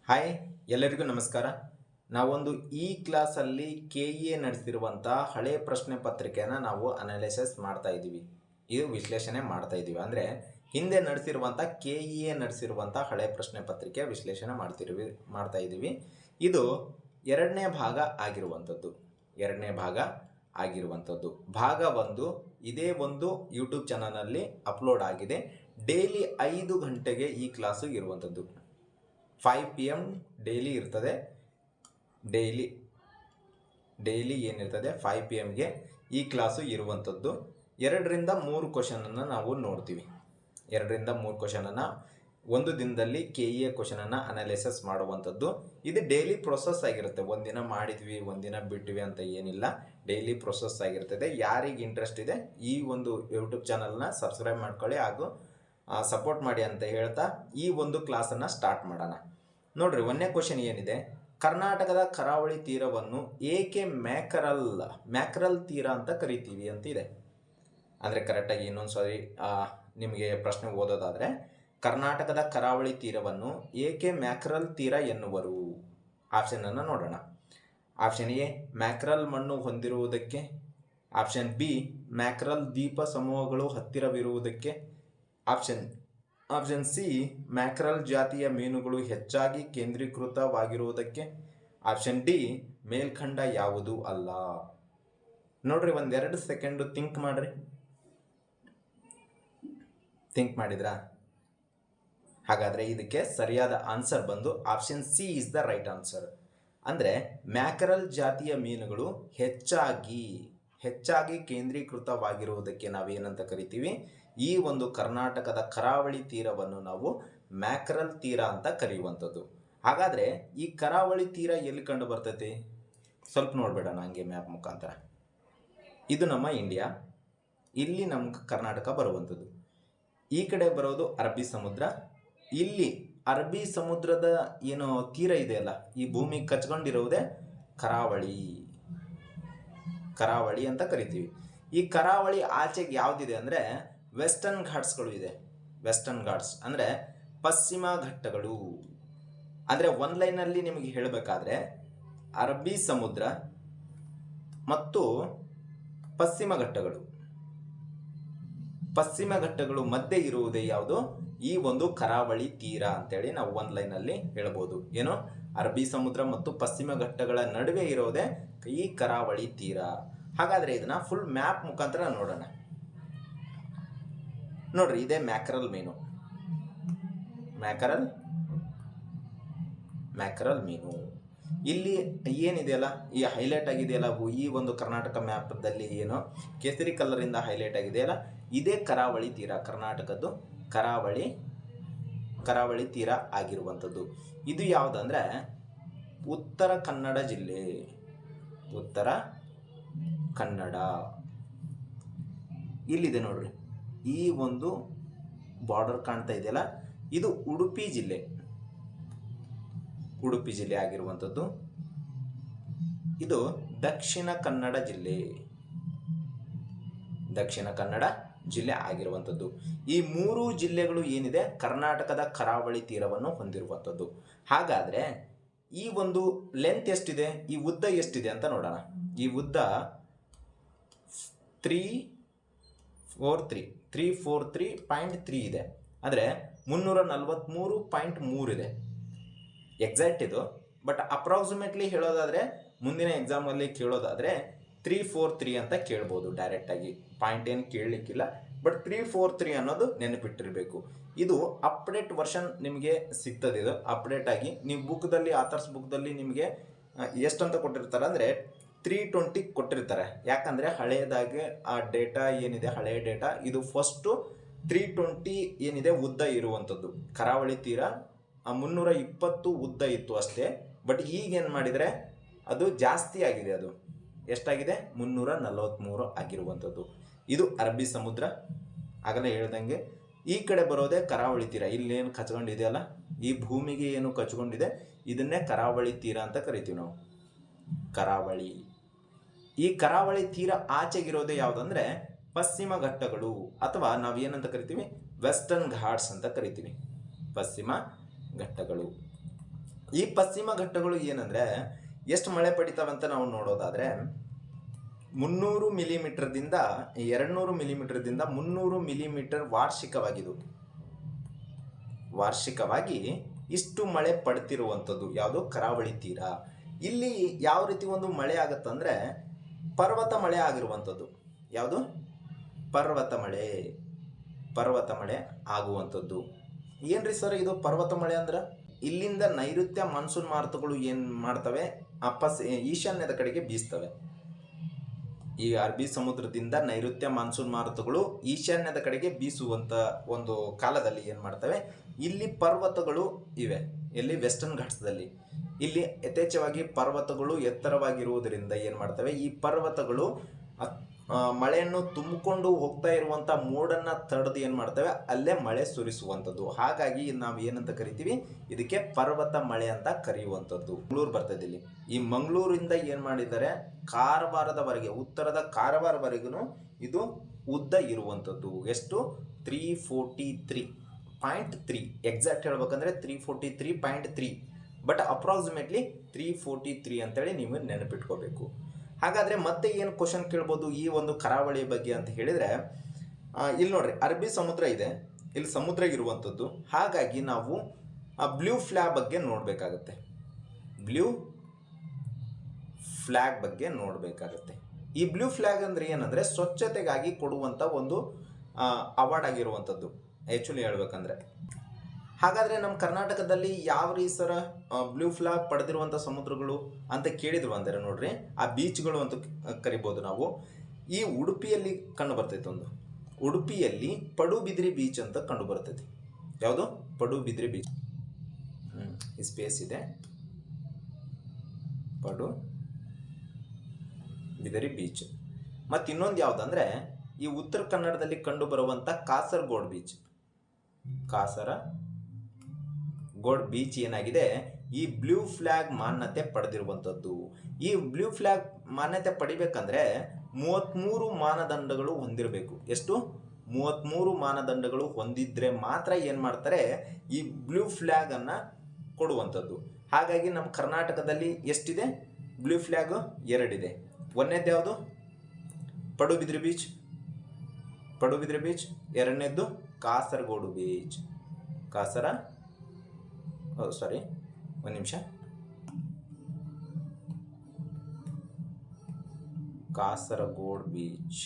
Hi, ಎಲ್ಲರಿಗೂ ನಮಸ್ಕಾರ. ನಾವೊಂದು ಈ ಕ್ಲಾಸಲ್ಲಿ KE ನಡೆಸಿರುವಂಥ ಹಳೆ ಪ್ರಶ್ನೆ ಪತ್ರಿಕೆಯನ್ನು ನಾವು ಅನಾಲಿಸಿಸ್ ಮಾಡ್ತಾ ಇದ್ದೀವಿ. ಇದು ವಿಶ್ಲೇಷಣೆ ಮಾಡ್ತಾ ಇದ್ದೀವಿ. ಅಂದರೆ ಹಿಂದೆ ನಡೆಸಿರುವಂಥ KE ನಡೆಸಿರುವಂಥ ಹಳೆ ಪ್ರಶ್ನೆ ಪತ್ರಿಕೆ ವಿಶ್ಲೇಷಣೆ ಮಾಡ್ತಾ ಇದ್ದೀವಿ. ಇದು ಎರಡನೇ ಭಾಗ ಆಗಿರುವಂಥದ್ದು. ಭಾಗ 1 ಇದೇ ಒಂದು ಯೂಟ್ಯೂಬ್ ಚಾನಲಲ್ಲಿ ಅಪ್ಲೋಡ್ ಆಗಿದೆ. ಡೈಲಿ 5 ಗಂಟೆಗೆ ಈ ಕ್ಲಾಸು ಇರುವಂಥದ್ದು. 5 PM ಡೈಲಿ ಇರ್ತದೆ. ಡೈಲಿ ಏನಿರ್ತದೆ 5 PMಗೆ ಈ ಕ್ಲಾಸು ಇರುವಂಥದ್ದು. 2ರಿಂದ 3 ಕ್ವಶನನ್ನು ನಾವು ನೋಡ್ತೀವಿ. 2ರಿಂದ 3 ಕ್ವಶನನ್ನು ಒಂದು ದಿನದಲ್ಲಿ KE ಕ್ವಶನನ್ನು ಅನಾಲಿಸಿಸ್ ಮಾಡುವಂಥದ್ದು. ಇದು ಡೈಲಿ ಪ್ರೊಸೆಸ್ ಆಗಿರುತ್ತೆ. ಒಂದಿನ ಮಾಡಿದ್ವಿ ಒಂದಿನ ಬಿಟ್ವಿ ಅಂತ ಏನಿಲ್ಲ, ಡೈಲಿ ಪ್ರೊಸೆಸ್ ಆಗಿರ್ತದೆ. ಯಾರಿಗೆ ಇಂಟ್ರೆಸ್ಟ್ ಇದೆ ಈ ಒಂದು ಯೂಟ್ಯೂಬ್ ಚಾನಲ್ನ ಸಬ್ಸ್ಕ್ರೈಬ್ ಮಾಡ್ಕೊಳ್ಳಿ ಹಾಗೂ ಸಪೋರ್ಟ್ ಮಾಡಿ ಅಂತ ಹೇಳ್ತಾ ಈ ಒಂದು ಕ್ಲಾಸನ್ನು ಸ್ಟಾರ್ಟ್ ಮಾಡೋಣ. ನೋಡ್ರಿ, 1ನೇ ಕ್ವಶನ್ ಏನಿದೆ, ಕರ್ನಾಟಕದ ಕರಾವಳಿ ತೀರವನ್ನು ಏಕೆ ಮ್ಯಾಕ್ರಲ್ ತೀರ ಅಂತ ಕರಿತೀವಿ ಅಂತ ಇದೆ. ಅಂದರೆ ಕರೆಕ್ಟಾಗಿ ಇನ್ನೊಂದು ಸಾರಿ ನಿಮಗೆ ಪ್ರಶ್ನೆ ಓದೋದಾದರೆ, ಕರ್ನಾಟಕದ ಕರಾವಳಿ ತೀರವನ್ನು ಏಕೆ ಮ್ಯಾಕ್ರಲ್ ತೀರ ಎನ್ನುವರು? ಆಪ್ಷನನ್ನು ನೋಡೋಣ. ಆಪ್ಷನ್ ಎ, ಮ್ಯಾಕ್ರಲ್ ಮಣ್ಣು ಹೊಂದಿರುವುದಕ್ಕೆ. ಆಪ್ಷನ್ ಬಿ, ಮ್ಯಾಕ್ರಲ್ ದ್ವೀಪ ಸಮೂಹಗಳು ಹತ್ತಿರವಿರುವುದಕ್ಕೆ. ಆಪ್ಷನ್ ಸಿ, ಮ್ಯಾಕ್ರಲ್ ಜಾತಿಯ ಮೀನುಗಳು ಹೆಚ್ಚಾಗಿ ಕೇಂದ್ರೀಕೃತವಾಗಿರುವುದಕ್ಕೆ. ಆಪ್ಷನ್ ಡಿ, ಮೇಲ್ಖಂಡ ಯಾವುದೂ ಅಲ್ಲ. ನೋಡ್ರಿ, 1-2 ಸೆಕೆಂಡು ಥಿಂಕ್ ಮಾಡ್ರಿ. ಥಿಂಕ್ ಮಾಡಿದ್ರಾ? ಹಾಗಾದರೆ ಇದಕ್ಕೆ ಸರಿಯಾದ ಆನ್ಸರ್ ಬಂದು option C is the right answer. ಅಂದರೆ ಮ್ಯಾಕ್ರಲ್ ಜಾತಿಯ ಮೀನುಗಳು ಹೆಚ್ಚಾಗಿ ಕೇಂದ್ರೀಕೃತವಾಗಿರುವುದಕ್ಕೆ ನಾವೇನಂತ ಕರಿತೀವಿ? ಈ ಒಂದು ಕರ್ನಾಟಕದ ಕರಾವಳಿ ತೀರವನ್ನು ನಾವು ಮ್ಯಾಕ್ರಲ್ ತೀರ ಅಂತ ಕರೆಯುವಂಥದ್ದು. ಹಾಗಾದರೆ ಈ ಕರಾವಳಿ ತೀರ ಎಲ್ಲಿ ಕಂಡು ಬರ್ತೈತಿ? ಸ್ವಲ್ಪ ನೋಡಬೇಡ ನನಗೆ ಮ್ಯಾಪ್ ಮುಖಾಂತರ. ಇದು ನಮ್ಮ ಇಂಡಿಯಾ, ಇಲ್ಲಿ ನಮ್ಗೆ ಕರ್ನಾಟಕ ಬರುವಂಥದ್ದು. ಈ ಕಡೆ ಬರೋದು ಅರಬ್ಬಿ ಸಮುದ್ರ. ಇಲ್ಲಿ ಅರಬ್ಬಿ ಸಮುದ್ರದ ಏನು ತೀರ ಇದೆಯಲ್ಲ, ಈ ಭೂಮಿಗೆ ಕಚ್ಕೊಂಡಿರೋದೇ ಕರಾವಳಿ ಅಂತ ಕರಿತೀವಿ. ಈ ಕರಾವಳಿ ಆಚೆಗೆ ಯಾವುದಿದೆ ಅಂದರೆ ವೆಸ್ಟರ್ನ್ ಘಾಟ್ಸ್ಗಳು ಇದೆ. ವೆಸ್ಟರ್ನ್ ಘಾಟ್ಸ್ ಅಂದರೆ ಪಶ್ಚಿಮ ಘಟ್ಟಗಳು. ಅಂದರೆ ಒಂದು ಲೈನಲ್ಲಿ ನಿಮಗೆ ಹೇಳಬೇಕಾದ್ರೆ ಅರಬ್ಬಿ ಸಮುದ್ರ ಮತ್ತು ಪಶ್ಚಿಮ ಘಟ್ಟಗಳು ಮಧ್ಯೆ ಇರುವುದೇ ಯಾವುದು? ಈ ಒಂದು ಕರಾವಳಿ ತೀರ ಅಂತೇಳಿ ನಾವು ಒಂದು ಲೈನಲ್ಲಿ ಹೇಳ್ಬೋದು. ಏನು? ಅರಬ್ಬಿ ಸಮುದ್ರ ಮತ್ತು ಪಶ್ಚಿಮ ಘಟ್ಟಗಳ ನಡುವೆ ಇರೋದೇ ಈ ಕರಾವಳಿ ತೀರ. ಹಾಗಾದರೆ ಇದನ್ನ ಫುಲ್ ಮ್ಯಾಪ್ ಮುಖಾಂತರ ನೋಡೋಣ. ನೋಡ್ರಿ, ಇದೇ ಮ್ಯಾಕ್ರಲ್ ಮೀನು. ಮ್ಯಾಕ್ರಲ್ ಮೀನು ಇಲ್ಲಿ ಏನಿದೆಯಲ್ಲ, ಈ ಹೈಲೈಟ್ ಆಗಿದೆಯಲ್ಲ, ಈ ಒಂದು ಕರ್ನಾಟಕ ಮ್ಯಾಪ್ದಲ್ಲಿ ಏನು ಕೇಸರಿ ಕಲರಿಂದ ಹೈಲೈಟ್ ಆಗಿದೆಯಲ್ಲ, ಇದೇ ಕರಾವಳಿ ತೀರ. ಕರ್ನಾಟಕದ್ದು ಕರಾವಳಿ ತೀರ ಆಗಿರುವಂಥದ್ದು. ಇದು ಯಾವುದಂದ್ರೆ ಉತ್ತರ ಕನ್ನಡ ಜಿಲ್ಲೆ. ಉತ್ತರ ಕನ್ನಡ ಇಲ್ಲಿದೆ ನೋಡ್ರಿ. ಈ ಒಂದು ಬಾರ್ಡರ್ ಕಾಣ್ತಾ ಇದೆಯಲ್ಲ, ಇದು ಉಡುಪಿ ಜಿಲ್ಲೆ ಆಗಿರುವಂಥದ್ದು. ಇದು ದಕ್ಷಿಣ ಕನ್ನಡ ಜಿಲ್ಲೆ ಆಗಿರುವಂಥದ್ದು. ಈ 3 ಜಿಲ್ಲೆಗಳು ಏನಿದೆ ಕರ್ನಾಟಕದ ಕರಾವಳಿ ತೀರವನ್ನು ಹೊಂದಿರುವಂಥದ್ದು. ಹಾಗಾದರೆ ಈ ಒಂದು ಲೆಂತ್ ಎಷ್ಟಿದೆ, ಈ ಉದ್ದ ಎಷ್ಟಿದೆ ಅಂತ ನೋಡೋಣ. ಈ ಉದ್ದ 343.3 ಇದೆ. ಅಂದರೆ 343.3 ಇದೆ. ಎಕ್ಸಾಕ್ಟ್ ಇದು, ಬಟ್ ಅಪ್ರಾಕ್ಸಿಮೇಟ್ಲಿ ಹೇಳೋದಾದರೆ ಮುಂದಿನ ಎಕ್ಸಾಮಲ್ಲಿ ಕೇಳೋದಾದರೆ 343 ಅಂತ ಕೇಳ್ಬೋದು ಡೈರೆಕ್ಟಾಗಿ. ಪಾಯಿಂಟ್ ಏನು ಕೇಳಲಿಕ್ಕಿಲ್ಲ, ಬಟ್ 343 ಅನ್ನೋದು ನೆನಪಿಟ್ಟಿರಬೇಕು. ಇದು ಅಪ್ಡೇಟ್ ವರ್ಷನ್ ನಿಮಗೆ ಸಿಗ್ತದೆ. ಇದು ಅಪ್ಡೇಟ್ ಆಗಿ ನೀವು ಬುಕ್ದಲ್ಲಿ, ಆಥರ್ಸ್ ಬುಕ್ದಲ್ಲಿ ನಿಮಗೆ ಎಷ್ಟಂತ ಕೊಟ್ಟಿರ್ತಾರೆ ಅಂದರೆ 320 ಕೊಟ್ಟಿರ್ತಾರೆ. ಯಾಕಂದರೆ ಹಳೆಯದಾಗಿ ಆ ಡೇಟಾ ಏನಿದೆ, ಹಳೆಯ ಡೇಟಾ ಇದು ಫಸ್ಟು 320 ಏನಿದೆ ಉದ್ದ ಇರುವಂಥದ್ದು. ಕರಾವಳಿ ತೀರ 320 ಉದ್ದ ಇತ್ತು ಅಷ್ಟೇ. ಬಟ್ ಈಗೇನು ಮಾಡಿದರೆ ಅದು ಜಾಸ್ತಿ ಆಗಿದೆ. ಅದು ಎಷ್ಟಾಗಿದೆ? 343 ಆಗಿರುವಂಥದ್ದು. ಇದು ಅರಬ್ಬಿ ಸಮುದ್ರ. ಆಗಲೇ ಹೇಳ್ದಂಗೆ ಈ ಕಡೆ ಬರೋದೇ ಕರಾವಳಿ ತೀರ. ಇಲ್ಲೇನು ಕಚ್ಕೊಂಡಿದೆಯಲ್ಲ, ಈ ಭೂಮಿಗೆ ಏನು ಕಚ್ಕೊಂಡಿದೆ, ಇದನ್ನೇ ಕರಾವಳಿ ತೀರ ಅಂತ ಕರಿತೀವಿ ನಾವು. ಕರಾವಳಿ. ಈ ಕರಾವಳಿ ತೀರ ಆಚೆಗಿರೋದೇ ಯಾವುದಂದ್ರೆ ಪಶ್ಚಿಮ ಘಟ್ಟಗಳು, ಅಥವಾ ನಾವೇನಂತ ಕರಿತೀವಿ? ವೆಸ್ಟರ್ನ್ ಘಾಟ್ಸ್ ಅಂತ ಕರಿತೀವಿ. ಪಶ್ಚಿಮ ಘಟ್ಟಗಳು. ಈ ಪಶ್ಚಿಮ ಘಟ್ಟಗಳು ಏನಂದರೆ ಎಷ್ಟು ಮಳೆ ಪಡಿತಾವಂತ ನಾವು ನೋಡೋದಾದರೆ 300 ಮಿಲಿಮೀಟರ್ದಿಂದ 200 ಮಿಲಿಮೀಟರ್ದಿಂದ 300 ಮಿಲಿಮೀಟರ್ ವಾರ್ಷಿಕವಾಗಿ ಇಷ್ಟು ಮಳೆ ಪಡ್ತಿರುವಂಥದ್ದು ಯಾವುದು ಕರಾವಳಿ ತೀರ. ಇಲ್ಲಿ ಯಾವ ರೀತಿ ಒಂದು ಮಳೆ ಆಗುತ್ತಂದರೆ ಪರ್ವತ ಮಳೆ ಆಗಿರುವಂಥದ್ದು. ಯಾವುದು? ಪರ್ವತ ಮಳೆ ಆಗುವಂಥದ್ದು. ಏನ್ರಿ ಸರ್ ಇದು ಪರ್ವತ ಮಳೆ ಅಂದ್ರೆ? ಇಲ್ಲಿಂದ ನೈಋತ್ಯ ಮಾನ್ಸೂನ್ ಮಾರುತಗಳು ಏನು ಮಾಡ್ತವೆ, ಈಶಾನ್ಯದ ಕಡೆಗೆ ಬೀಸ್ತವೆ. ಈ ಅರಬ್ಬಿ ಸಮುದ್ರದಿಂದ ನೈಋತ್ಯ ಮಾನ್ಸೂನ್ ಮಾರುತಗಳು ಈಶಾನ್ಯದ ಕಡೆಗೆ ಬೀಸುವಂಥ ಒಂದು ಕಾಲದಲ್ಲಿ ಏನು ಮಾಡ್ತವೆ, ಇಲ್ಲಿ ಪರ್ವತಗಳು ಇವೆ. ಎಲ್ಲಿ? ವೆಸ್ಟರ್ನ್ ಘಾಟ್ಸ್ದಲ್ಲಿ. ಇಲ್ಲಿ ಯಥೇಚ್ಛವಾಗಿ ಪರ್ವತಗಳು ಎತ್ತರವಾಗಿರುವುದರಿಂದ ಏನು ಮಾಡ್ತವೆ, ಈ ಪರ್ವತಗಳು ಮಳೆಯನ್ನು ತುಂಬಿಕೊಂಡು ಹೋಗ್ತಾ ಇರುವಂಥ ಮೋಡನ್ನು ತಡೆದು ಏನು ಮಾಡ್ತವೆ, ಅಲ್ಲೇ ಮಳೆ ಸುರಿಸುವಂಥದ್ದು. ಹಾಗಾಗಿ ನಾವು ಏನಂತ ಕರಿತೀವಿ, ಇದಕ್ಕೆ ಪರ್ವತ ಮಳೆ ಅಂತ ಕರೆಯುವಂಥದ್ದು. ಮಂಗಳೂರು ಬರ್ತದೆ ಇಲ್ಲಿ. ಈ ಮಂಗಳೂರಿಂದ ಏನು ಮಾಡಿದ್ದಾರೆ, ಕಾರವಾರದವರೆಗೆ, ಉತ್ತರದ ಕಾರವಾರವರೆಗೂ ಇದು ಉದ್ದ ಇರುವಂಥದ್ದು. ಎಷ್ಟು? 343.3. ಎಕ್ಸಾಕ್ಟ್ ಹೇಳ್ಬೇಕಂದ್ರೆ 343.3, ಬಟ್ ಅಪ್ರಾಕ್ಸಿಮೇಟ್ಲಿ 343 ಅಂತೇಳಿ ನೀವು ನೆನಪಿಟ್ಕೋಬೇಕು. ಹಾಗಾದರೆ ಮತ್ತೆ ಏನು ಕ್ವಶನ್ ಕೇಳ್ಬೋದು ಈ ಒಂದು ಕರಾವಳಿ ಬಗ್ಗೆ ಅಂತ ಹೇಳಿದರೆ, ಇಲ್ಲಿ ನೋಡ್ರಿ ಅರಬ್ಬಿ ಸಮುದ್ರ ಇದೆ, ಇಲ್ಲಿ ಸಮುದ್ರ ಇರುವಂಥದ್ದು. ಹಾಗಾಗಿ ನಾವು ಬ್ಲೂ ಫ್ಲ್ಯಾಗ್ ಬಗ್ಗೆ ನೋಡಬೇಕಾಗುತ್ತೆ. ಈ ಬ್ಲೂ ಫ್ಲ್ಯಾಗ್ ಅಂದರೆ ಏನಂದರೆ ಸ್ವಚ್ಛತೆಗಾಗಿ ಕೊಡುವಂಥ ಒಂದು ಅವಾರ್ಡ್ ಆಗಿರುವಂಥದ್ದು ಆ್ಯಕ್ಚುಲಿ ಹೇಳ್ಬೇಕಂದ್ರೆ. ಹಾಗಾದರೆ ನಮ್ಮ ಕರ್ನಾಟಕದಲ್ಲಿ ಯಾವ ರೀಸರ ಬ್ಲೂ ಫ್ಲ್ಯಾಗ್ ಪಡೆದಿರುವಂಥ ಸಮುದ್ರಗಳು ಅಂತ ಕೇಳಿದ್ರು ಅಂದರೆ ನೋಡ್ರಿ, ಆ ಬೀಚ್ಗಳು ಅಂತ ಕರಿಬೋದು ನಾವು. ಈ ಉಡುಪಿಯಲ್ಲಿ ಕಂಡು ಬರ್ತೈತೆ ಒಂದು. ಉಡುಪಿಯಲ್ಲಿ ಪಡುಬಿದ್ರಿ ಬೀಚ್ ಅಂತ ಕಂಡು ಬರ್ತೈತಿ. ಯಾವುದು? ಪಡುಬಿದ್ರಿ ಬೀಚ್. ಈ ಸ್ಪೇಸ್ ಇದೆ, ಪಡುಬಿದ್ರಿ ಬೀಚ್. ಮತ್ತು ಇನ್ನೊಂದು ಯಾವುದಂದರೆ ಈ ಉತ್ತರ ಕನ್ನಡದಲ್ಲಿ ಕಂಡು ಬರುವಂಥ ಕಾಸರಗೋಡು ಬೀಚ್ ಏನಾಗಿದೆ, ಈ ಬ್ಲೂ ಫ್ಲ್ಯಾಗ್ ಮಾನ್ಯತೆ ಪಡೆದಿರುವಂಥದ್ದು. ಈ ಬ್ಲೂ ಫ್ಲ್ಯಾಗ್ ಮಾನ್ಯತೆ ಪಡಿಬೇಕಂದ್ರೆ 33 ಮಾನದಂಡಗಳು ಹೊಂದಿರಬೇಕು. ಎಷ್ಟು? 33 ಮಾನದಂಡಗಳು ಹೊಂದಿದ್ರೆ ಮಾತ್ರ ಏನು ಮಾಡ್ತಾರೆ, ಈ ಬ್ಲೂ ಫ್ಲ್ಯಾಗನ್ನು ಕೊಡುವಂಥದ್ದು. ಹಾಗಾಗಿ ನಮ್ಮ ಕರ್ನಾಟಕದಲ್ಲಿ ಎಷ್ಟಿದೆ ಬ್ಲೂ ಫ್ಲ್ಯಾಗು? 2 ಇದೆ. ಒಂದನೇದು ಯಾವುದು? ಪಡುಬಿದ್ರಿ ಬೀಚ್. ಎರಡನೇದ್ದು ಕಾಸರಗೋಡು ಬೀಚ್. ಕಾಸರಗೋಡು ಬೀಚ್.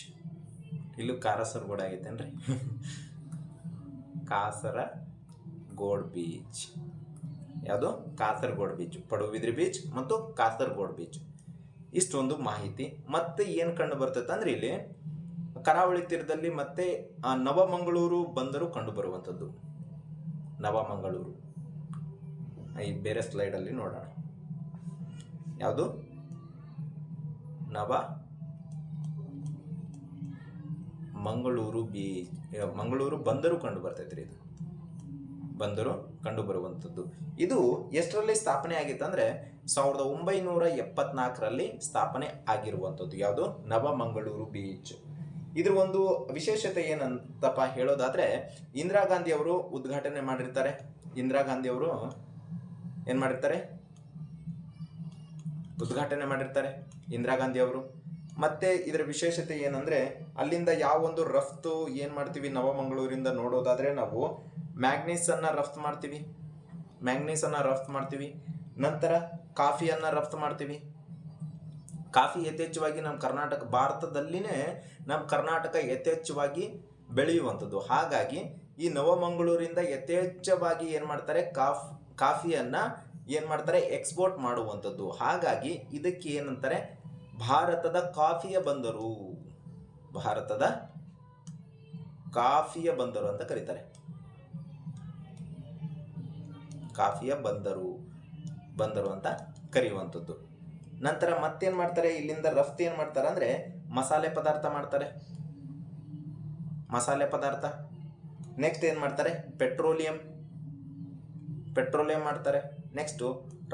ಇಲ್ಲೂ ಕಾಸರಗೋಡು ಆಗೈತೇನ್ರಿ? ಕಾಸರಗೋಡು ಬೀಚ್. ಯಾವುದು? ಕಾಸರಗೋಡು ಬೀಚ್, ಪಡುಬಿದ್ರಿ ಬೀಚ್ ಮತ್ತು ಕಾಸರಗೋಡು ಬೀಚ್. ಇಷ್ಟೊಂದು ಮಾಹಿತಿ. ಮತ್ತೆ ಏನು ಕಂಡು ಬರ್ತೈತೆ ಅಂದ್ರೆ ಇಲ್ಲಿ ಕರಾವಳಿ ತೀರದಲ್ಲಿ ಮತ್ತೆ ನವಮಂಗಳೂರು ಬಂದರು ಕಂಡು ಬರುವಂಥದ್ದು. ನವಮಂಗಳೂರು ಈ ಬೇರೆ ಸ್ಲೈಡಲ್ಲಿ ನೋಡೋಣ. ಯಾವುದು? ಮಂಗಳೂರು ಬೀಚ್, ಮಂಗಳೂರು ಬಂದರು ಕಂಡು ಬರ್ತೈತ್ರಿ. ಇದು ಬಂದರು ಕಂಡು ಬರುವಂಥದ್ದು. ಇದು ಎಷ್ಟರಲ್ಲಿ ಸ್ಥಾಪನೆ ಆಗಿತ್ತು ಅಂದರೆ 1974ರಲ್ಲಿ ಸ್ಥಾಪನೆ ಆಗಿರುವಂಥದ್ದು. ಯಾವುದು? ನವಮಂಗಳೂರು ಬೀಚ್. ಇದ್ರ ಒಂದು ವಿಶೇಷತೆ ಏನಂತಪ್ಪ ಹೇಳೋದಾದರೆ, ಇಂದಿರಾ ಗಾಂಧಿ ಅವರು ಉದ್ಘಾಟನೆ ಮಾಡಿರ್ತಾರೆ. ಇಂದಿರಾ ಗಾಂಧಿ ಅವರು. ಮತ್ತೆ ಇದರ ವಿಶೇಷತೆ ಏನಂದರೆ, ಅಲ್ಲಿಂದ ಯಾವ ಒಂದು ರಫ್ತು ಏನು ಮಾಡ್ತೀವಿ, ನವಮಂಗಳೂರಿಂದ ನೋಡೋದಾದರೆ ನಾವು ಮ್ಯಾಂಗ್ನೀಸನ್ನು ರಫ್ತು ಮಾಡ್ತೀವಿ. ನಂತರ ಕಾಫಿಯನ್ನು ರಫ್ತು ಮಾಡ್ತೀವಿ. ಕಾಫಿ ಯಥೇಚ್ಛವಾಗಿ ನಮ್ಮ ಭಾರತದಲ್ಲಿನೇ ನಮ್ಮ ಕರ್ನಾಟಕ ಯಥೇಚ್ಛವಾಗಿ ಬೆಳೆಯುವಂಥದ್ದು. ಹಾಗಾಗಿ ಈ ನವಮಂಗಳೂರಿಂದ ಯಥೇಚ್ಛವಾಗಿ ಏನು ಮಾಡ್ತಾರೆ, ಕಾಫಿಯನ್ನು ಏನು ಮಾಡ್ತಾರೆ, ಎಕ್ಸ್ಪೋರ್ಟ್ ಮಾಡುವಂಥದ್ದು. ಹಾಗಾಗಿ ಇದಕ್ಕೆ ಏನಂತಾರೆ, ಭಾರತದ ಕಾಫಿಯ ಬಂದರು ಅಂತ ಕರೀತಾರೆ. ಕಾಫಿಯ ಬಂದರು ಅಂತ ಕರೆಯುವಂಥದ್ದು. ನಂತರ ಮತ್ತೇನು ಮಾಡ್ತಾರೆ, ಇಲ್ಲಿಂದ ರಫ್ತು ಏನು ಮಾಡ್ತಾರೆ ಅಂದರೆ ಮಸಾಲೆ ಪದಾರ್ಥ. ನೆಕ್ಸ್ಟ್ ಏನು ಮಾಡ್ತಾರೆ, ಪೆಟ್ರೋಲಿಯಂ ಮಾಡ್ತಾರೆ. ನೆಕ್ಸ್ಟು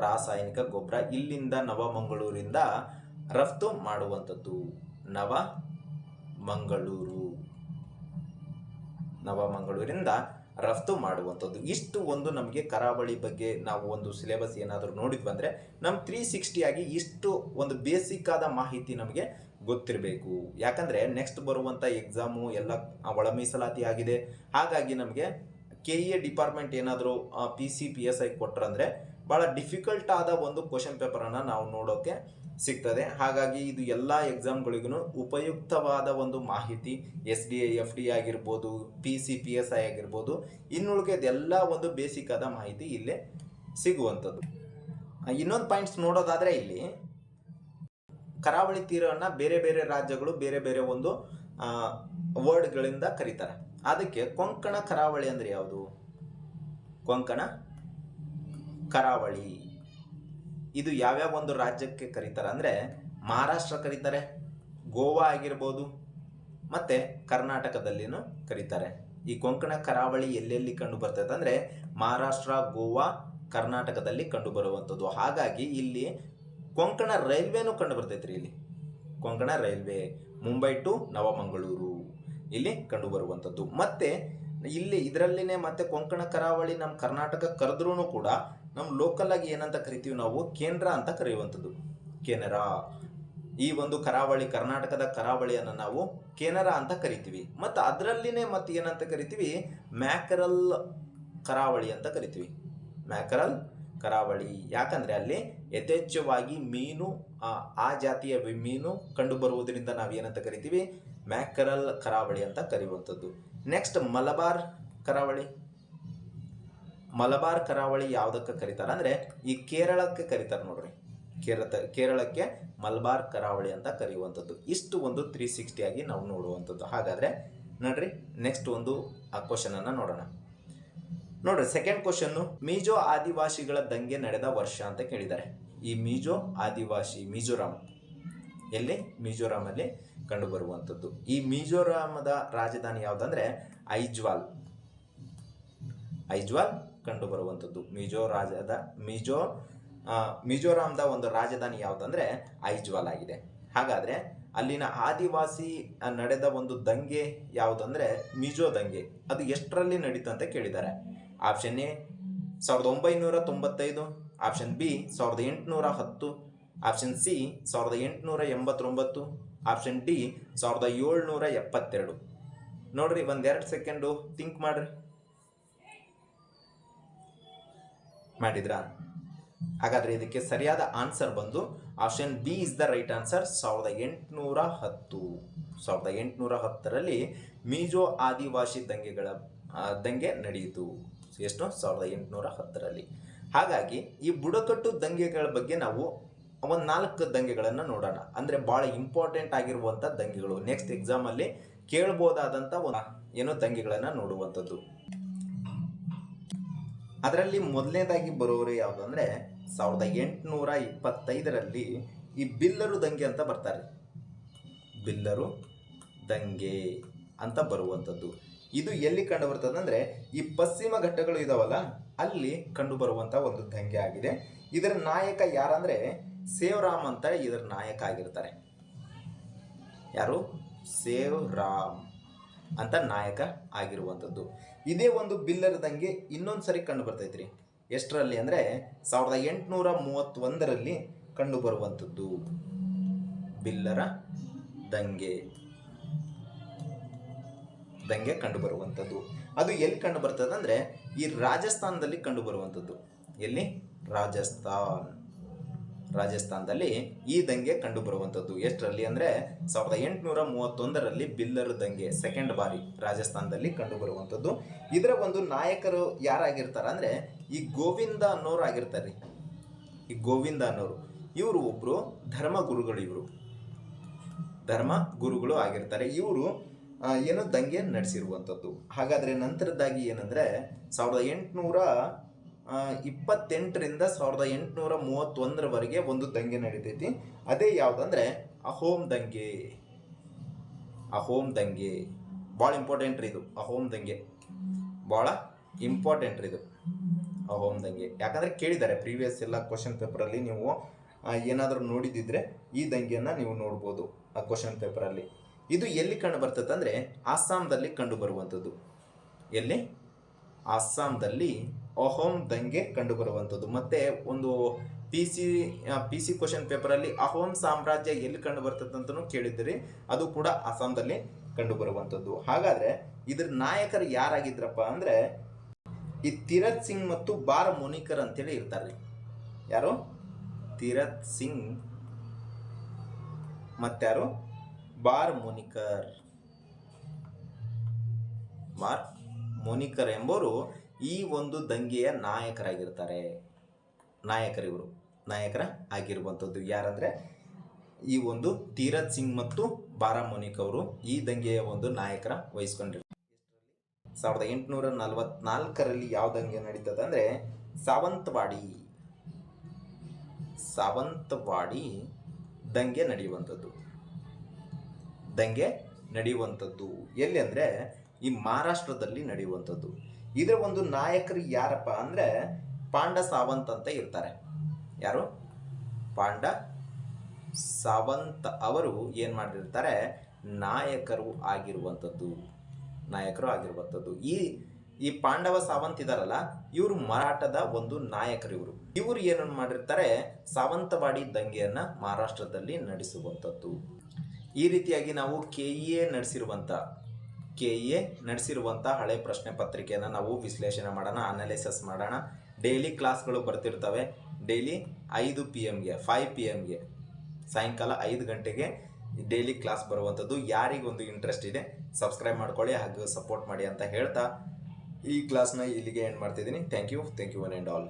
ರಾಸಾಯನಿಕ ಗೊಬ್ಬರ ಇಲ್ಲಿಂದ ನವಮಂಗಳೂರಿಂದ ರಫ್ತು ಮಾಡುವಂಥದ್ದು. ನವಮಂಗಳೂರಿಂದ ರಫ್ತು ಮಾಡುವಂಥದ್ದು. ಇಷ್ಟು ಒಂದು ನಮಗೆ ಕರಾವಳಿ ಬಗ್ಗೆ ನಾವು ಒಂದು ಸಿಲೆಬಸ್ ಏನಾದರೂ ನೋಡಿದ್ವಿ ಅಂದರೆ ನಮ್ಮ 360 ಆಗಿ ಇಷ್ಟು ಒಂದು ಬೇಸಿಕ್ ಆದ ಮಾಹಿತಿ ನಮಗೆ ಗೊತ್ತಿರಬೇಕು. ಯಾಕಂದರೆ ನೆಕ್ಸ್ಟ್ ಬರುವಂಥ ಎಕ್ಸಾಮು ಎಲ್ಲ ಒಳ ಮೀಸಲಾತಿ ಆಗಿದೆ. ಹಾಗಾಗಿ ನಮಗೆ KE ಡಿಪಾರ್ಟ್ಮೆಂಟ್ ಏನಾದರೂ PCPSI ಕೊಟ್ಟರಂದರೆ ಭಾಳ ಡಿಫಿಕಲ್ಟ್ ಆದ ಒಂದು ಕ್ವಶನ್ ಪೇಪರನ್ನು ನಾವು ನೋಡೋಕ್ಕೆ ಸಿಗ್ತದೆ. ಹಾಗಾಗಿ ಇದು ಎಲ್ಲ ಎಕ್ಸಾಮ್ಗಳಿಗೂ ಉಪಯುಕ್ತವಾದ ಒಂದು ಮಾಹಿತಿ. SDI FD ಆಗಿರ್ಬೋದು, PCPSI ಆಗಿರ್ಬೋದು, ಇನ್ನುಳಿದೆಲ್ಲ ಒಂದು ಬೇಸಿಕ್ ಆದ ಮಾಹಿತಿ ಇಲ್ಲೇ ಸಿಗುವಂಥದ್ದು. ಇನ್ನೊಂದು ಪಾಯಿಂಟ್ಸ್ ನೋಡೋದಾದರೆ ಇಲ್ಲಿ ಕರಾವಳಿ ತೀರವನ್ನು ಬೇರೆ ಬೇರೆ ರಾಜ್ಯಗಳು ಬೇರೆ ಬೇರೆ ಒಂದು ವರ್ಡ್ಗಳಿಂದ ಕರೀತಾರೆ. ಅದಕ್ಕೆ ಕೊಂಕಣ ಕರಾವಳಿ ಅಂದರೆ ಯಾವುದು? ಕೊಂಕಣ ಕರಾವಳಿ ಇದು ಯಾವ್ಯಾವ ಒಂದು ರಾಜ್ಯಕ್ಕೆ ಕರೀತಾರೆ ಅಂದರೆ ಮಹಾರಾಷ್ಟ್ರ ಕರೀತಾರೆ, ಗೋವಾ ಆಗಿರ್ಬೋದು, ಮತ್ತು ಕರ್ನಾಟಕದಲ್ಲಿನೂ ಕರೀತಾರೆ. ಈ ಕೊಂಕಣ ಕರಾವಳಿ ಎಲ್ಲೆಲ್ಲಿ ಕಂಡು ಬರ್ತದೆ ಅಂದರೆ ಮಹಾರಾಷ್ಟ್ರ, ಗೋವಾ, ಕರ್ನಾಟಕದಲ್ಲಿ ಕಂಡು ಬರುವಂಥದ್ದು. ಹಾಗಾಗಿ ಇಲ್ಲಿ ಕೊಂಕಣ ರೈಲ್ವೆನೂ ಕಂಡು ಬರ್ತೈತ್ರಿ. ಇಲ್ಲಿ ಕೊಂಕಣ ರೈಲ್ವೆ ಮುಂಬೈ ಟು ನವಮಂಗಳೂರು ಇಲ್ಲಿ ಕಂಡು ಬರುವಂಥದ್ದು. ಮತ್ತು ಇಲ್ಲಿ ಇದರಲ್ಲಿನೇ ಮತ್ತೆ ಕೊಂಕಣ ಕರಾವಳಿ ನಮ್ಮ ಕರ್ನಾಟಕ ಕರೆದ್ರೂ ಕೂಡ ನಮ್ಮ ಲೋಕಲ್ ಆಗಿ ಏನಂತ ಕರಿತೀವಿ ನಾವು? ಕೇಂದ್ರ ಅಂತ ಕರೆಯುವಂಥದ್ದು. ಕೆನರಾ ಈ ಒಂದು ಕರಾವಳಿ, ಕರ್ನಾಟಕದ ಕರಾವಳಿಯನ್ನು ನಾವು ಕೆನರಾ ಅಂತ ಕರಿತೀವಿ. ಮತ್ತು ಅದರಲ್ಲಿನೇ ಮತ್ತೆ ಏನಂತ ಕರಿತೀವಿ? ಮ್ಯಾಕರಲ್ ಕರಾವಳಿ ಅಂತ ಕರಿತೀವಿ. ಮ್ಯಾಕರಲ್ ಕರಾವಳಿ ಯಾಕಂದರೆ ಅಲ್ಲಿ ಯಥೇಚ್ಛವಾಗಿ ಮೀನು, ಆ ಜಾತಿಯ ಮೀನು ಕಂಡು ಬರುವುದರಿಂದ ನಾವು ಏನಂತ ಕರಿತೀವಿ? ಮ್ಯಾಕರಲ್ ಕರಾವಳಿ ಅಂತ ಕರೆಯುವಂಥದ್ದು. ನೆಕ್ಸ್ಟ್ ಮಲಬಾರ್ ಕರಾವಳಿ. ಮಲಬಾರ್ ಕರಾವಳಿ ಯಾವುದಕ್ಕೆ ಕರೀತಾರೆ ಅಂದರೆ ಈ ಕೇರಳಕ್ಕೆ ಕರೀತಾರೆ ನೋಡ್ರಿ. ಕೇರಳಕ್ಕೆ ಮಲಬಾರ್ ಕರಾವಳಿ ಅಂತ ಕರೆಯುವಂಥದ್ದು. ಇಷ್ಟು ಒಂದು 360 ಆಗಿ ನಾವು ನೋಡುವಂಥದ್ದು. ಹಾಗಾದರೆ ನೋಡ್ರಿ, ನೆಕ್ಸ್ಟ್ ಒಂದು ಆ ಕ್ವಶನನ್ನು ನೋಡೋಣ. ನೋಡ್ರಿ, ಸೆಕೆಂಡ್ ಕ್ವಶನ್ನು, ಮೀಜೋ ಆದಿವಾಸಿಗಳ ದಂಗೆ ನಡೆದ ವರ್ಷ ಅಂತ ಕೇಳಿದ್ದಾರೆ. ಈ ಮೀಜೋ ಆದಿವಾಸಿ ಮಿಜೋರಾಂ ಎಲ್ಲಿ? ಮಿಜೋರಾಮಲ್ಲಿ ಕಂಡು ಬರುವಂಥದ್ದು. ಈ ಮಿಜೋರಾಮದ ರಾಜಧಾನಿ ಯಾವುದಂದ್ರೆ ಐಜ್ವಾಲ್. ಐಜ್ವಾಲ್ ಕಂಡು ಬರುವಂಥದ್ದು. ಮಿಜೋರಾಂದ ಒಂದು ರಾಜಧಾನಿ ಯಾವುದಂದ್ರೆ ಐಜ್ವಾಲ್ ಆಗಿದೆ. ಹಾಗಾದರೆ ಅಲ್ಲಿನ ಆದಿವಾಸಿ ನಡೆದ ಒಂದು ದಂಗೆ ಯಾವುದಂದ್ರೆ ಮಿಜೋ ದಂಗೆ. ಅದು ಎಷ್ಟರಲ್ಲಿ ನಡೀತು ಅಂತ ಕೇಳಿದ್ದಾರೆ. Option A 1995, option B 1810, option C 1889, option D 1772. ನೋಡ್ರಿ, ಒಂದೆರಡು ಸೆಕೆಂಡು ಥಿಂಕ್ ಮಾಡ್ರಿ. ಮಾಡಿದ್ರಾ? ಹಾಗಾದರೆ ಇದಕ್ಕೆ ಸರಿಯಾದ ಆನ್ಸರ್ ಬಂದು option B is the right answer. 1810. 1810ರಲ್ಲಿ Mizo ಆದಿವಾಸಿ ದಂಗೆ ನಡೆಯಿತು. ಎಷ್ಟು? 1810ರಲ್ಲಿ. ಹಾಗಾಗಿ ಈ ಬುಡಕಟ್ಟು ದಂಗೆಗಳ ಬಗ್ಗೆ ನಾವು ಒಂದು 4 ದಂಗೆಗಳನ್ನು ನೋಡೋಣ. ಅಂದರೆ ಭಾಳ ಇಂಪಾರ್ಟೆಂಟ್ ಆಗಿರುವಂಥ ದಂಗೆಗಳು, ನೆಕ್ಸ್ಟ್ ಎಕ್ಸಾಮಲ್ಲಿ ಕೇಳ್ಬೋದಾದಂಥ ಏನೋ ದಂಗೆಗಳನ್ನು ನೋಡುವಂಥದ್ದು. ಅದರಲ್ಲಿ ಮೊದಲನೇದಾಗಿ ಬರೋರು ಯಾವುದು ಅಂದರೆ 1825ರಲ್ಲಿ ಈ ಬಿಲ್ಲರು ದಂಗೆ ಅಂತ ಬರ್ತಾರೆ. ಬಿಲ್ಲರು ದಂಗೆ ಅಂತ ಬರುವಂಥದ್ದು. ಇದು ಎಲ್ಲಿ ಕಂಡು ಬರ್ತದೆ ಅಂದರೆ ಈ ಪಶ್ಚಿಮ ಘಟ್ಟಗಳು ಇದಾವಲ್ಲ, ಅಲ್ಲಿ ಕಂಡು ಬರುವಂಥ ಒಂದು ದಂಗೆ ಆಗಿದೆ. ಇದರ ನಾಯಕ ಯಾರಂದರೆ ಸೇವ್ರಾಮ್ ಅಂತ ಇದರ ನಾಯಕ ಆಗಿರ್ತಾರೆ. ಯಾರು? ಸೇವ್ರಾಮ್ ಅಂತ ನಾಯಕ ಆಗಿರುವಂಥದ್ದು. ಇದೇ ಒಂದು ಬಿಲ್ಲರ ದಂಗೆ ಇನ್ನೊಂದು ಸರಿ ಕಂಡು ಬರ್ತೈತ್ರಿ. ಎಷ್ಟರಲ್ಲಿ ಅಂದರೆ 1831ರಲ್ಲಿ ಕಂಡು ಬರುವಂಥದ್ದು ಬಿಲ್ಲರ ದಂಗೆ ಕಂಡು ಬರುವಂಥದ್ದು. ಅದು ಎಲ್ಲಿ ಕಂಡು ಬರ್ತದೆ ಅಂದರೆ ಈ ರಾಜಸ್ಥಾನದಲ್ಲಿ ಕಂಡು ಬರುವಂಥದ್ದು. ಎಲ್ಲಿ? ರಾಜಸ್ಥಾನದಲ್ಲಿ ಈ ದಂಗೆ ಕಂಡು ಬರುವಂಥದ್ದು. ಎಷ್ಟರಲ್ಲಿ ಅಂದರೆ 1831ರಲ್ಲಿ ಬಿಲ್ಲರ್ ದಂಗೆ ಸೆಕೆಂಡ್ ಬಾರಿ ರಾಜಸ್ಥಾನದಲ್ಲಿ ಕಂಡು ಬರುವಂಥದ್ದು. ಇದರ ಒಂದು ನಾಯಕರು ಯಾರಾಗಿರ್ತಾರೆ ಅಂದರೆ ಈ ಗೋವಿಂದ ಅನ್ನೋರು ಆಗಿರ್ತಾರೆ. ಈ ಗೋವಿಂದ ಅನ್ನೋರು ಇವರು ಒಬ್ಬರು ಧರ್ಮ ಗುರುಗಳು ಆಗಿರ್ತಾರೆ. ಇವರು ಏನೋ ದಂಗೆ ನಡೆಸಿರುವಂಥದ್ದು. ಹಾಗಾದರೆ ನಂತರದಾಗಿ ಏನಂದರೆ 1828ರಿಂದ 1831ರವರೆಗೆ ಒಂದು ದಂಗೆ ನಡೀತೈತಿ. ಅದೇ ಯಾವುದಂದ್ರೆ ಅಹೋಮ್ ದಂಗೆ. ಭಾಳ ಇಂಪಾರ್ಟೆಂಟ್ ರೀ ಇದು. ಅಹೋಮ್ ದಂಗೆ ಭಾಳ ಇಂಪಾರ್ಟೆಂಟ್ ರೀ ಇದು. ಅಹೋಮ್ ದಂಗೆ ಯಾಕಂದರೆ ಕೇಳಿದ್ದಾರೆ ಪ್ರೀವಿಯಸ್ ಎಲ್ಲ ಕ್ವಶನ್ ಪೇಪರಲ್ಲಿ. ನೀವು ಏನಾದರೂ ನೋಡಿದ್ದಿದ್ರೆ ಈ ದಂಗೆಯನ್ನು ನೀವು ನೋಡ್ಬೋದು ಆ ಕ್ವಶನ್ ಪೇಪರಲ್ಲಿ. ಇದು ಎಲ್ಲಿ ಕಂಡು ಬರ್ತದೆ ಅಂದರೆ ಆಸ್ಸಾಂದಲ್ಲಿ ಕಂಡು ಬರುವಂಥದ್ದು. ಎಲ್ಲಿ? ಅಸ್ಸಾಂದಲ್ಲಿ ಅಹೋಂ ದಂಗೆ ಕಂಡುಬರುವಂಥದ್ದು. ಮತ್ತು ಒಂದು ಪಿ ಸಿ ಕ್ವಶನ್ ಪೇಪರಲ್ಲಿ ಅಹೋಂ ಸಾಮ್ರಾಜ್ಯ ಎಲ್ಲಿ ಕಂಡು ಬರ್ತದೆ ಅಂತಲೂ ಕೇಳಿದ್ದೀರಿ, ಅದು ಕೂಡ ಅಸ್ಸಾಂದಲ್ಲಿ ಕಂಡುಬರುವಂಥದ್ದು. ಹಾಗಾದರೆ ಇದ್ರ ನಾಯಕರು ಯಾರಾಗಿದ್ರಪ್ಪ ಅಂದರೆ ಈ ತೀರತ್ ಸಿಂಗ್ ಮತ್ತು ಬಾರ್ ಮುನಿಕರ್ ಅಂತೇಳಿ ಇರ್ತಾರೆ. ಯಾರು? ತೀರತ್ ಸಿಂಗ್ ಮತ್ತಾರು? ಬಾರ್ ಮುನಿಕರ್. ಬಾರ್ ಮುನಿಕರ್ ಎಂಬುವರು ಈ ಒಂದು ದಂಗೆಯ ನಾಯಕರಾಗಿರ್ತಾರೆ. ನಾಯಕರಿವರು ನಾಯಕರ ಆಗಿರುವಂಥದ್ದು ಯಾರಂದರೆ ಈ ಒಂದು ತೀರತ್ ಸಿಂಗ್ ಮತ್ತು ಬಾರಾ ಮುನಿಕ್ ಅವರು ಈ ದಂಗೆಯ ಒಂದು ನಾಯಕರ ವಹಿಸ್ಕೊಂಡಿರ್ತಾರೆ. 1844ರಲ್ಲಿ ಯಾವ ದಂಗೆ ನಡೀತದೆ ಅಂದರೆ ಸಾವಂತವಾಡಿ ದಂಗೆ ನಡೆಯುವಂಥದ್ದು ಎಲ್ಲಿ ಅಂದರೆ ಈ ಮಹಾರಾಷ್ಟ್ರದಲ್ಲಿ ನಡೆಯುವಂಥದ್ದು. ಇದರ ಒಂದು ನಾಯಕರು ಯಾರಪ್ಪ ಅಂದರೆ ಪಾಂಡ ಸಾವಂತ್ ಅಂತ ಇರ್ತಾರೆ. ಯಾರು? ಪಾಂಡ ಸಾವಂತ್ ಅವರು ಏನು ಮಾಡಿರ್ತಾರೆ? ನಾಯಕರು ಆಗಿರುವಂಥದ್ದು. ಈ ಪಾಂಡವ ಸಾವಂತ್ ಇದಾರಲ್ಲ, ಇವರು ಮರಾಠದ ಒಂದು ನಾಯಕರು. ಇವರು ಏನನ್ನು ಮಾಡಿರ್ತಾರೆ? ಸಾವಂತವಾಡಿ ದಂಗೆಯನ್ನು ಮಹಾರಾಷ್ಟ್ರದಲ್ಲಿ ನಡೆಸುವಂಥದ್ದು. ಈ ರೀತಿಯಾಗಿ ನಾವು ಕೆ ಇ ಎ ನಡೆಸಿರುವಂಥ ಹಳೆ ಪ್ರಶ್ನೆ ಪತ್ರಿಕೆಯನ್ನು ನಾವು ವಿಶ್ಲೇಷಣೆ ಮಾಡೋಣ, ಅನಾಲಿಸಿಸ್ ಮಾಡೋಣ. ಡೈಲಿ ಕ್ಲಾಸ್ಗಳು ಬರ್ತಿರ್ತವೆ. ಡೈಲಿ 5 PM ಗೆ ಸಾಯಂಕಾಲ 5 ಗಂಟೆಗೆ ಡೈಲಿ ಕ್ಲಾಸ್ ಬರುವಂಥದ್ದು. ಯಾರಿಗೊಂದು ಇಂಟ್ರೆಸ್ಟ್ ಇದೆ ಸಬ್ಸ್ಕ್ರೈಬ್ ಮಾಡ್ಕೊಳ್ಳಿ ಹಾಗೂ ಸಪೋರ್ಟ್ ಮಾಡಿ ಅಂತ ಹೇಳ್ತಾ ಈ ಕ್ಲಾಸ್ನ ಇಲ್ಲಿಗೆ ಎಂಡ್ ಮಾಡ್ತಿದ್ದೀನಿ. Thank you one and all.